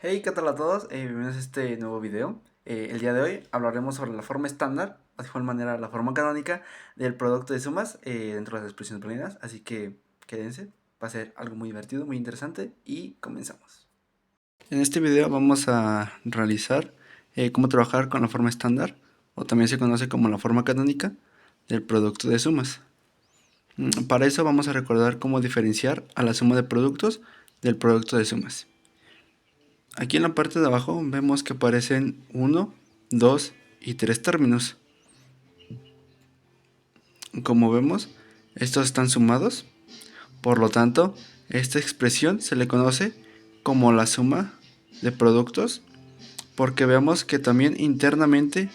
Hey, ¿qué tal a todos? Bienvenidos a este nuevo video. El día de hoy hablaremos sobre la forma estándar, o de igual manera la forma canónica del producto de sumas dentro de las expresiones booleanas. Así que quédense, va a ser algo muy divertido, muy interesante y comenzamos. En este video vamos a realizar cómo trabajar con la forma estándar, o también se conoce como la forma canónica del producto de sumas. Para eso vamos a recordar cómo diferenciar a la suma de productos del producto de sumas. Aquí en la parte de abajo vemos que aparecen 1, 2 y 3 términos. Como vemos, estos están sumados, por lo tanto, esta expresión se le conoce como la suma de productos, porque vemos que también internamente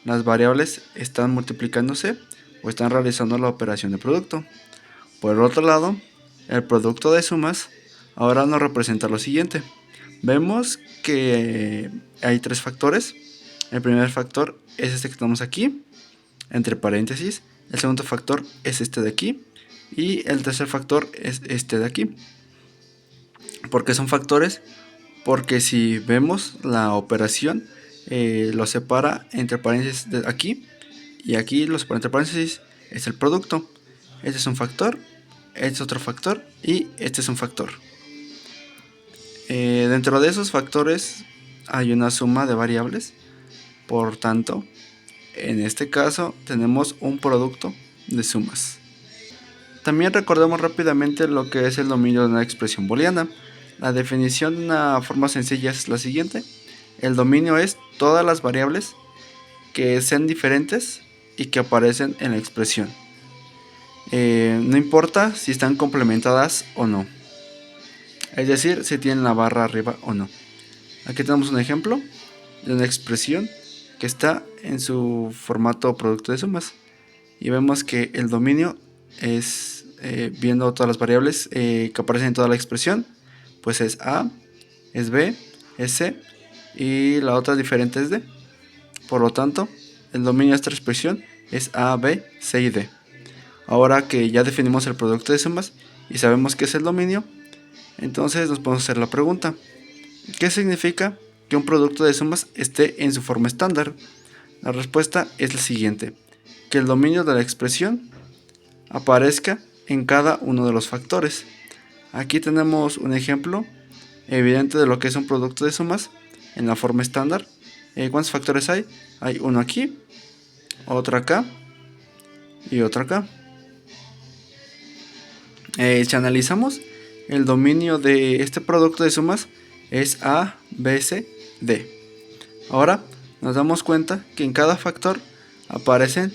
las variables están multiplicándose o están realizando la operación de producto. Por el otro lado, el producto de sumas ahora nos representa lo siguiente. Vemos que hay tres factores. El primer factor es este que tenemos aquí, entre paréntesis. El segundo factor es este de aquí. Y el tercer factor es este de aquí. ¿Por qué son factores? Porque si vemos la operación, lo separa entre paréntesis de aquí. Y aquí los entre paréntesis es el producto. Este es un factor, este es otro factor y este es un factor. Dentro de esos factores hay una suma de variables, por tanto, en este caso tenemos un producto de sumas. También recordemos rápidamente lo que es el dominio de una expresión booleana. La definición de una forma sencilla es la siguiente. El dominio es todas las variables que sean diferentes y que aparecen en la expresión. No importa si están complementadas o no. Es decir, si tienen la barra arriba o no. Aquí tenemos un ejemplo de una expresión que está en su formato producto de sumas. Y vemos que el dominio es, viendo todas las variables que aparecen en toda la expresión, pues es A, es B, es C y la otra diferente es D. Por lo tanto, el dominio de esta expresión es A, B, C y D. Ahora que ya definimos el producto de sumas y sabemos qué es el dominio, entonces nos podemos hacer la pregunta: ¿qué significa que un producto de sumas esté en su forma estándar? La respuesta es la siguiente: que el dominio de la expresión aparezca en cada uno de los factores. Aquí tenemos un ejemplo evidente de lo que es un producto de sumas en la forma estándar. ¿Cuántos factores hay? Hay uno aquí, otro acá y otro acá. Si analizamos, el dominio de este producto de sumas es A, B, C, D. Ahora nos damos cuenta que en cada factor aparecen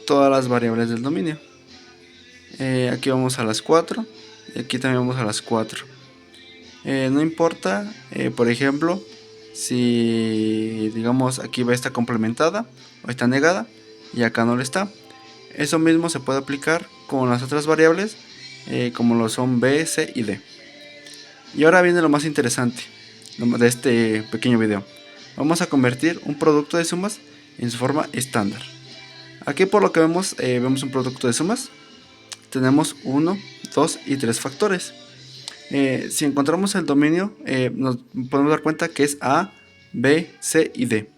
todas las variables del dominio. Aquí vamos a las 4 y aquí también vamos a las 4. No importa, por ejemplo, si digamos aquí va esta complementada o está negada y acá no lo está. Eso mismo se puede aplicar con las otras variables, como lo son B, C y D. Y ahora viene lo más interesante de este pequeño video. Vamos a convertir un producto de sumas en su forma estándar. Aquí por lo que vemos, vemos un producto de sumas. Tenemos 1, 2 y 3 factores. Si encontramos el dominio, nos podemos dar cuenta que es A, B, C y D,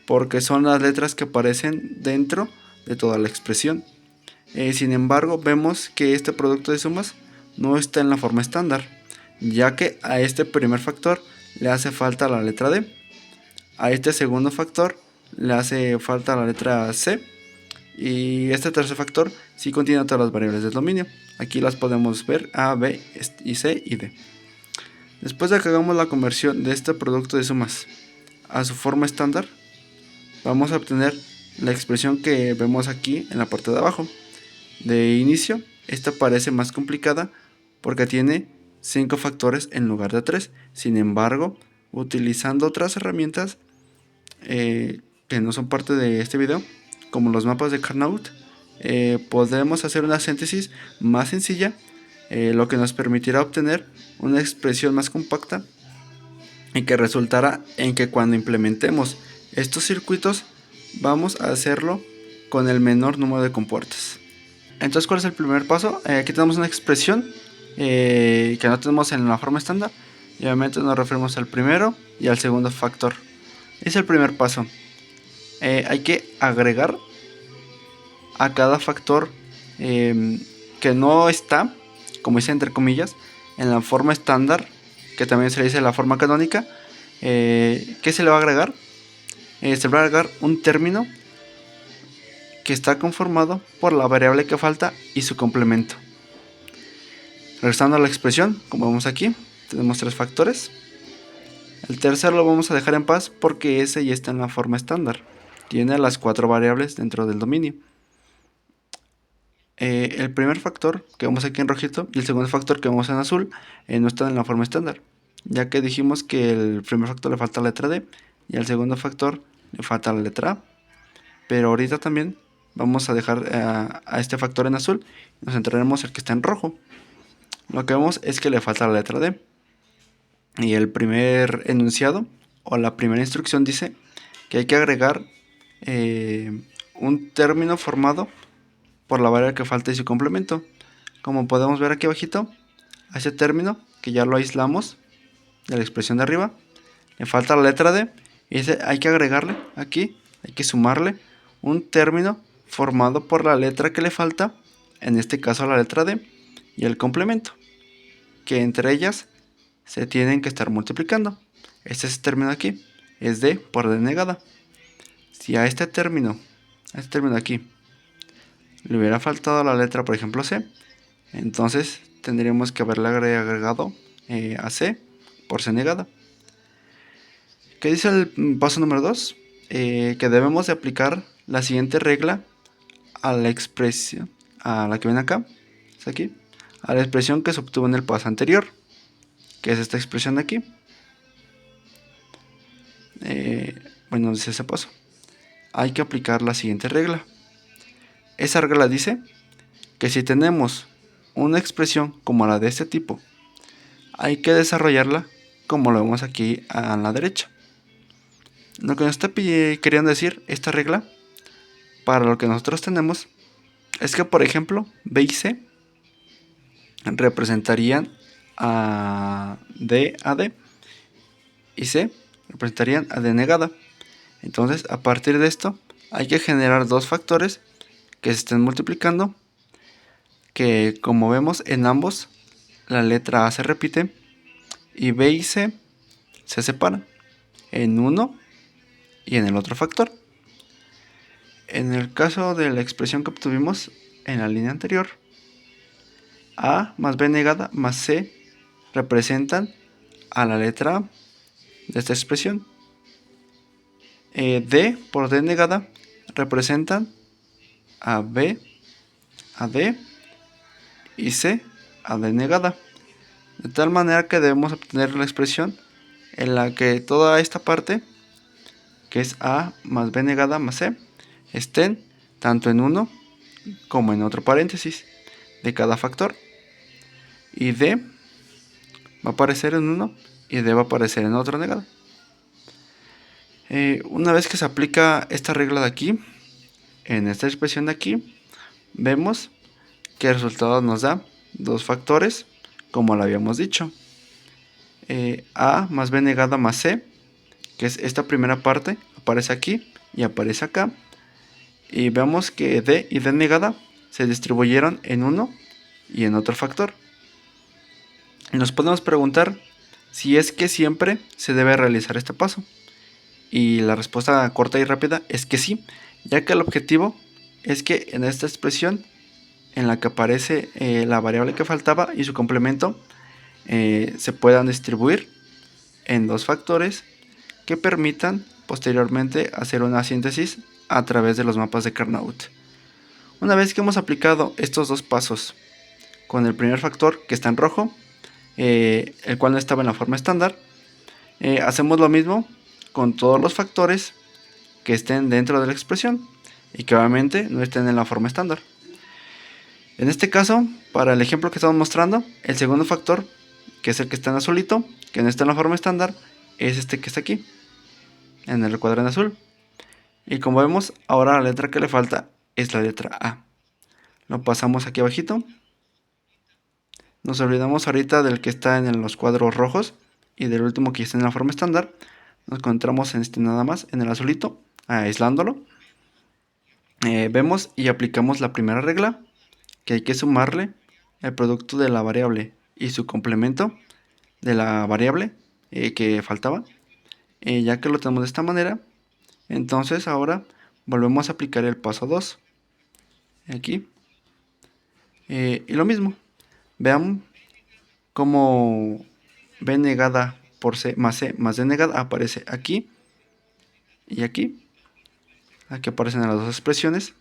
porque son las letras que aparecen dentro de toda la expresión. Sin embargo, vemos que este producto de sumas no está en la forma estándar, ya que a este primer factor le hace falta la letra D, a este segundo factor le hace falta la letra C, y este tercer factor sí contiene todas las variables del dominio. Aquí las podemos ver: A, B, y C y D. Después de que hagamos la conversión de este producto de sumas a su forma estándar, vamos a obtener la expresión que vemos aquí en la parte de abajo. De inicio, esta parece más complicada porque tiene 5 factores en lugar de 3. Sin embargo, utilizando otras herramientas que no son parte de este video, como los mapas de Carnot, podremos hacer una síntesis más sencilla, lo que nos permitirá obtener una expresión más compacta y que resultará en que cuando implementemos estos circuitos vamos a hacerlo con el menor número de compuertas. Entonces, ¿cuál es el primer paso? Aquí tenemos una expresión que no tenemos en la forma estándar, Y obviamente nos referimos al primero y al segundo factor. Es el primer paso. Hay que agregar a cada factor que no está, como dice entre comillas, en la forma estándar, que también se le dice la forma canónica. ¿Qué se le va a agregar? Se le va a agregar un término que está conformado por la variable que falta y su complemento. Regresando a la expresión, como vemos aquí, tenemos tres factores. El tercero lo vamos a dejar en paz porque ese ya está en la forma estándar. Tiene las 4 variables dentro del dominio. El primer factor que vemos aquí en rojito y el segundo factor que vemos en azul no están en la forma estándar, ya que dijimos que el primer factor le falta la letra D y al segundo factor le falta la letra A. Pero ahorita también vamos a dejar a este factor en azul y nos centraremos en el que está en rojo. Lo que vemos es que le falta la letra D. Y el primer enunciado o la primera instrucción dice que hay que agregar un término formado por la variable que falta y su complemento. Como podemos ver aquí abajito, a ese término que ya lo aislamos de la expresión de arriba, le falta la letra D y hay que agregarle aquí, hay que sumarle un término formado por la letra que le falta, en este caso la letra D, y el complemento, que entre ellas se tienen que estar multiplicando. Este es el término aquí, es D por D negada. Si a este término aquí, le hubiera faltado la letra, por ejemplo C, entonces tendríamos que haberle agregado a C por C negada. ¿Qué dice el paso número 2? Que debemos de aplicar la siguiente regla a la expresión, a la que ven acá, es aquí, a la expresión que se obtuvo en el paso anterior, que es esta expresión de aquí. Bueno, dice ese paso. Hay que aplicar la siguiente regla. Esa regla dice que si tenemos una expresión como la de este tipo, hay que desarrollarla como lo vemos aquí a la derecha. Lo que nos está queriendo decir esta regla para lo que nosotros tenemos es que, por ejemplo, B y C representarían a D y C representarían a D negada. Entonces, a partir de esto, hay que generar dos factores que se estén multiplicando, que como vemos en ambos, la letra A se repite y B y C se separan en uno y en el otro factor. En el caso de la expresión que obtuvimos en la línea anterior, A más B negada más C representan a la letra A de esta expresión. D por D negada representan a B, a D y C a D negada. De tal manera que debemos obtener la expresión en la que toda esta parte, que es A más B negada más C, estén tanto en uno como en otro paréntesis de cada factor. Y D va a aparecer en uno y D va a aparecer en otro negada. Una vez que se aplica esta regla de aquí, en esta expresión de aquí, vemos que el resultado nos da dos factores, como lo habíamos dicho. A más B negada más C, que es esta primera parte, aparece aquí y aparece acá. Y vemos que D y D negada se distribuyeron en uno y en otro factor. Y nos podemos preguntar si es que siempre se debe realizar este paso. Y la respuesta corta y rápida es que sí, ya que el objetivo es que en esta expresión en la que aparece la variable que faltaba y su complemento se puedan distribuir en dos factores que permitan posteriormente hacer una síntesis a través de los mapas de Carnot. Una vez que hemos aplicado estos dos pasos con el primer factor que está en rojo, el cual no estaba en la forma estándar, hacemos lo mismo con todos los factores que estén dentro de la expresión y que obviamente no estén en la forma estándar. En este caso, para el ejemplo que estamos mostrando, el segundo factor, que es el que está en azulito, que no está en la forma estándar, es este que está aquí, en el recuadro en azul. Y como vemos, ahora la letra que le falta es la letra A. Lo pasamos aquí abajito. Nos olvidamos ahorita del que está en los cuadros rojos y del último que está en la forma estándar, nos encontramos en este nada más, en el azulito, aislándolo. Vemos y aplicamos la primera regla, que hay que sumarle el producto de la variable y su complemento de la variable que faltaba. Ya que lo tenemos de esta manera, entonces ahora volvemos a aplicar el paso 2 aquí. Y lo mismo, vean cómo b negada por c más d negada aparece aquí y aquí. Aquí aparecen las dos expresiones.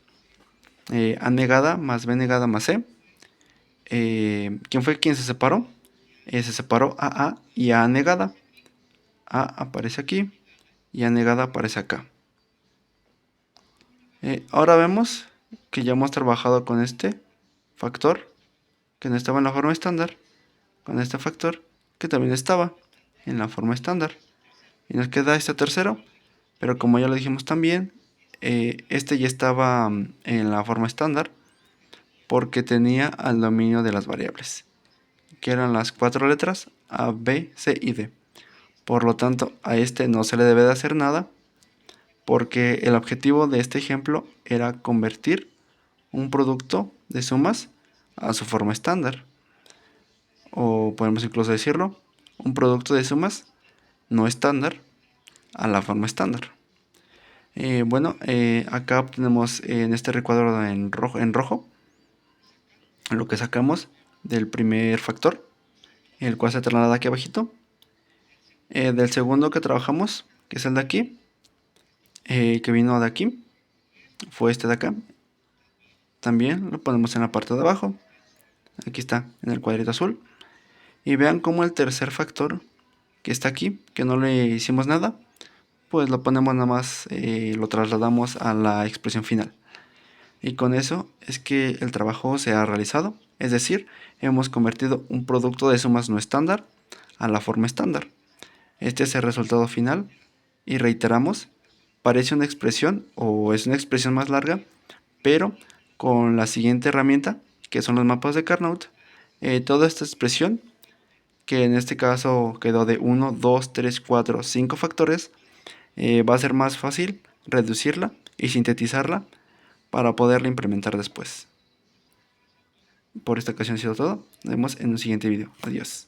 A negada más b negada más c. ¿Quién fue quien se separó? Se separó a y a negada. A aparece aquí y a negada aparece acá. Ahora vemos que ya hemos trabajado con este factor que no estaba en la forma estándar, con este factor que también estaba en la forma estándar, y nos queda este tercero, pero como ya lo dijimos también, este ya estaba en la forma estándar porque tenía al dominio de las variables, que eran las 4 letras A, B, C y D. Por lo tanto, a este no se le debe de hacer nada, porque el objetivo de este ejemplo era convertir un producto de sumas a su forma estándar. O podemos incluso decirlo, un producto de sumas no estándar a la forma estándar. Acá obtenemos en este recuadro en rojo lo que sacamos del primer factor, el cual se traslada aquí abajito. Del segundo que trabajamos, que es el de aquí, que vino de aquí, fue este de acá. También lo ponemos en la parte de abajo. Aquí está, en el cuadrito azul. Y vean cómo el tercer factor, que está aquí, que no le hicimos nada, pues lo ponemos nada más, lo trasladamos a la expresión final. Y con eso es que el trabajo se ha realizado. Es decir, hemos convertido un producto de sumas no estándar a la forma estándar. Este es el resultado final. Y reiteramos, parece una expresión o es una expresión más larga, pero con la siguiente herramienta, que son los mapas de Carnot, toda esta expresión, que en este caso quedó de 1, 2, 3, 4, 5 factores, va a ser más fácil reducirla y sintetizarla para poderla implementar después. Por esta ocasión ha sido todo. Nos vemos en un siguiente video. Adiós.